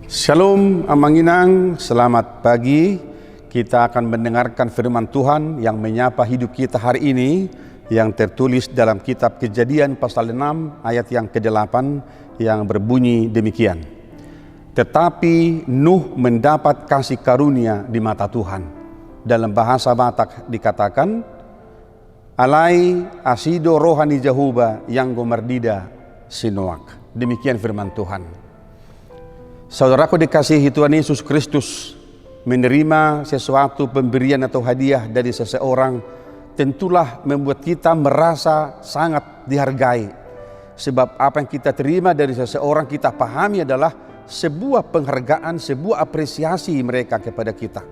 Shalom Amanginang, selamat pagi. Kita akan mendengarkan firman Tuhan yang menyapa hidup kita hari ini, yang tertulis dalam kitab Kejadian pasal 6 ayat yang ke-8 yang berbunyi demikian. Tetapi Nuh mendapat kasih karunia di mata Tuhan. Dalam bahasa Batak dikatakan, Alai asido rohani Jahuba yang gomardida sinoak. Demikian firman Tuhan. Saudaraku dikasihi Tuhan Yesus Kristus, menerima sesuatu pemberian atau hadiah dari seseorang tentulah membuat kita merasa sangat dihargai. Sebab apa yang kita terima dari seseorang kita pahami adalah sebuah penghargaan, sebuah apresiasi mereka kepada kita.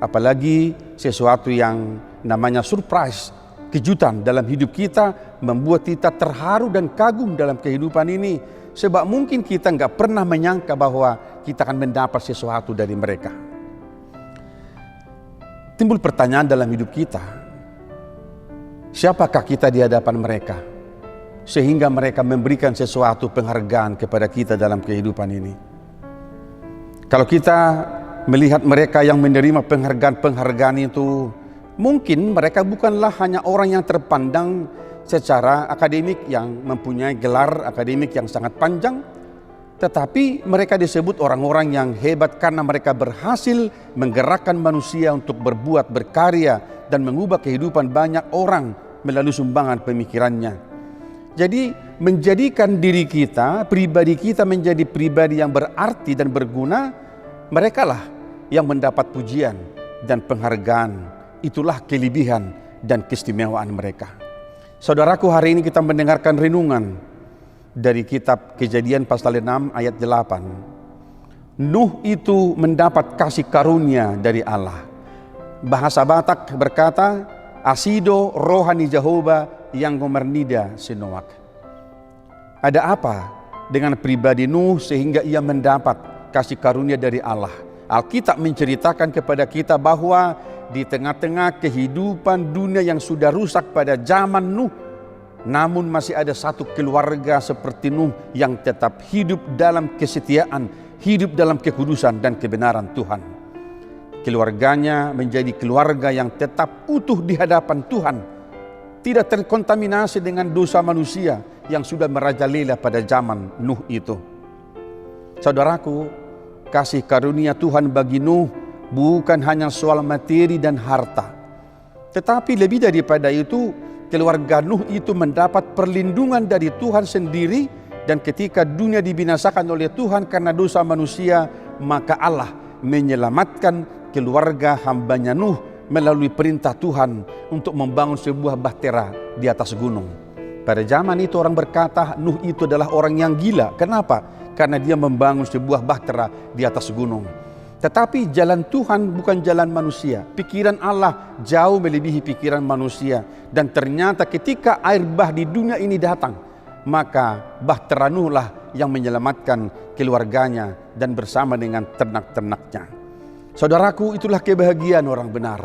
Apalagi sesuatu yang namanya surprise, kejutan dalam hidup kita membuat kita terharu dan kagum dalam kehidupan ini. Sebab mungkin kita nggak pernah menyangka bahwa kita akan mendapat sesuatu dari mereka. Timbul pertanyaan dalam hidup kita, siapakah kita di hadapan mereka? Sehingga mereka memberikan sesuatu penghargaan kepada kita dalam kehidupan ini. Kalau kita melihat mereka yang menerima penghargaan itu, mungkin mereka bukanlah hanya orang yang terpandang secara akademik yang mempunyai gelar akademik yang sangat panjang, tetapi mereka disebut orang-orang yang hebat karena mereka berhasil menggerakkan manusia untuk berbuat, berkarya, dan mengubah kehidupan banyak orang melalui sumbangan pemikirannya. Jadi menjadikan diri kita, pribadi kita menjadi pribadi yang berarti dan berguna, merekalah yang mendapat pujian dan penghargaan. Itulah kelebihan dan keistimewaan mereka. Saudaraku, hari ini kita mendengarkan renungan dari kitab Kejadian pasal 6 ayat 8. Nuh itu mendapat kasih karunia dari Allah. Bahasa Batak berkata, asido rohani Jahoba yang gomernida sinoak. Ada apa dengan pribadi Nuh sehingga ia mendapat kasih karunia dari Allah? Alkitab menceritakan kepada kita bahwa di tengah-tengah kehidupan dunia yang sudah rusak pada zaman Nuh, namun masih ada satu keluarga seperti Nuh yang tetap hidup dalam kesetiaan, hidup dalam kekudusan dan kebenaran Tuhan. Keluarganya menjadi keluarga yang tetap utuh di hadapan Tuhan, tidak terkontaminasi dengan dosa manusia yang sudah merajalela pada zaman Nuh itu. Saudaraku, kasih karunia Tuhan bagi Nuh bukan hanya soal materi dan harta, tetapi lebih daripada itu, keluarga Nuh itu mendapat perlindungan dari Tuhan sendiri. Dan ketika dunia dibinasakan oleh Tuhan karena dosa manusia, maka Allah menyelamatkan keluarga hambanya Nuh melalui perintah Tuhan untuk membangun sebuah bahtera di atas gunung. Pada zaman itu orang berkata Nuh itu adalah orang yang gila. Kenapa? Karena dia membangun sebuah bahtera di atas gunung. Tetapi jalan Tuhan bukan jalan manusia. Pikiran Allah jauh melebihi pikiran manusia. Dan ternyata ketika air bah di dunia ini datang, maka bahtera Nuh lah yang menyelamatkan keluarganya dan bersama dengan ternak-ternaknya. Saudaraku, itulah kebahagiaan orang benar.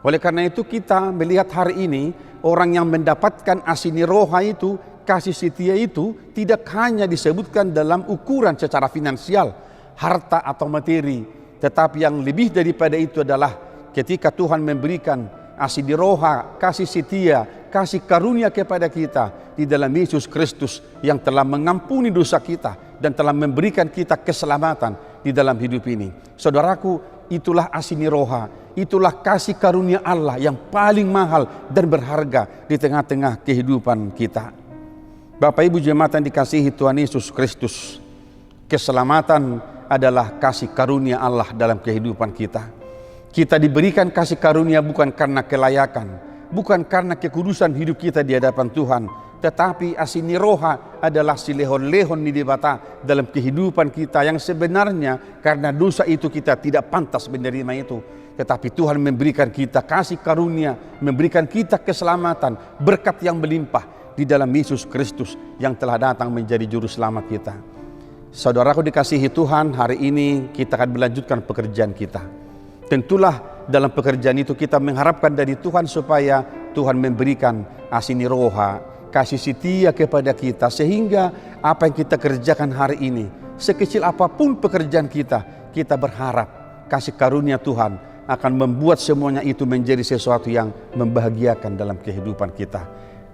Oleh karena itu kita melihat hari ini orang yang mendapatkan asini roha itu, kasih setia itu tidak hanya disebutkan dalam ukuran secara finansial, harta atau materi, tetapi yang lebih daripada itu adalah ketika Tuhan memberikan asini roha, kasih setia, kasih karunia kepada kita di dalam Yesus Kristus yang telah mengampuni dosa kita dan telah memberikan kita keselamatan di dalam hidup ini. Saudaraku, itulah asini roha, itulah kasih karunia Allah yang paling mahal dan berharga di tengah-tengah kehidupan kita. Bapak Ibu jemaat yang dikasihi Tuhan Yesus Kristus, keselamatan adalah kasih karunia Allah dalam kehidupan kita. Kita diberikan kasih karunia bukan karena kelayakan, bukan karena kekudusan hidup kita di hadapan Tuhan, tetapi asini roha adalah si lehon-lehon di debata dalam kehidupan kita yang sebenarnya karena dosa itu kita tidak pantas menerima itu. Tetapi Tuhan memberikan kita kasih karunia, memberikan kita keselamatan, berkat yang melimpah di dalam Yesus Kristus yang telah datang menjadi juru selamat kita. Saudaraku dikasihi Tuhan, hari ini kita akan melanjutkan pekerjaan kita. Tentulah dalam pekerjaan itu kita mengharapkan dari Tuhan supaya Tuhan memberikan asini roha, kasih setia kepada kita, sehingga apa yang kita kerjakan hari ini sekecil apapun pekerjaan kita berharap kasih karunia Tuhan akan membuat semuanya itu menjadi sesuatu yang membahagiakan dalam kehidupan kita.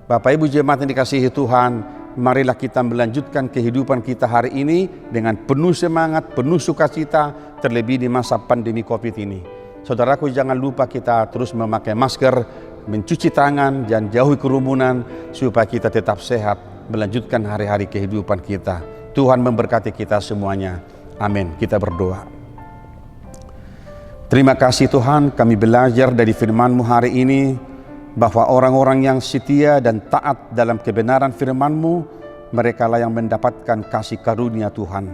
Bapak Ibu jemaat yang dikasihi Tuhan, marilah kita melanjutkan kehidupan kita hari ini dengan penuh semangat, penuh sukacita, terlebih di masa pandemi COVID ini. Saudaraku, jangan lupa kita terus memakai masker, mencuci tangan, dan jauhi kerumunan supaya kita tetap sehat melanjutkan hari-hari kehidupan kita. Tuhan memberkati kita semuanya. Amin. Kita berdoa. Terima kasih Tuhan, kami belajar dari firman-Mu hari ini bahwa orang-orang yang setia dan taat dalam kebenaran firman-Mu, mereka lah yang mendapatkan kasih karunia Tuhan.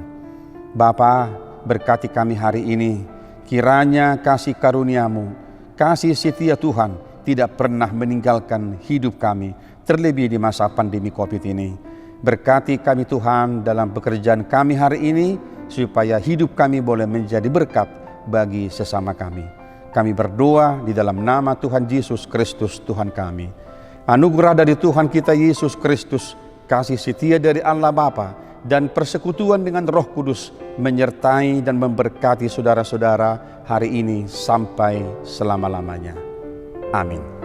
Bapa, berkati kami hari ini, kiranya kasih karunia-Mu, kasih setia Tuhan tidak pernah meninggalkan hidup kami, terlebih di masa pandemi COVID ini. Berkati kami Tuhan dalam pekerjaan kami hari ini, supaya hidup kami boleh menjadi berkat bagi sesama kami. Kami berdoa di dalam nama Tuhan Yesus Kristus Tuhan kami. Anugerah dari Tuhan kita Yesus Kristus, kasih setia dari Allah Bapa, dan persekutuan dengan Roh Kudus menyertai dan memberkati saudara-saudara hari ini sampai selama-lamanya. Amin.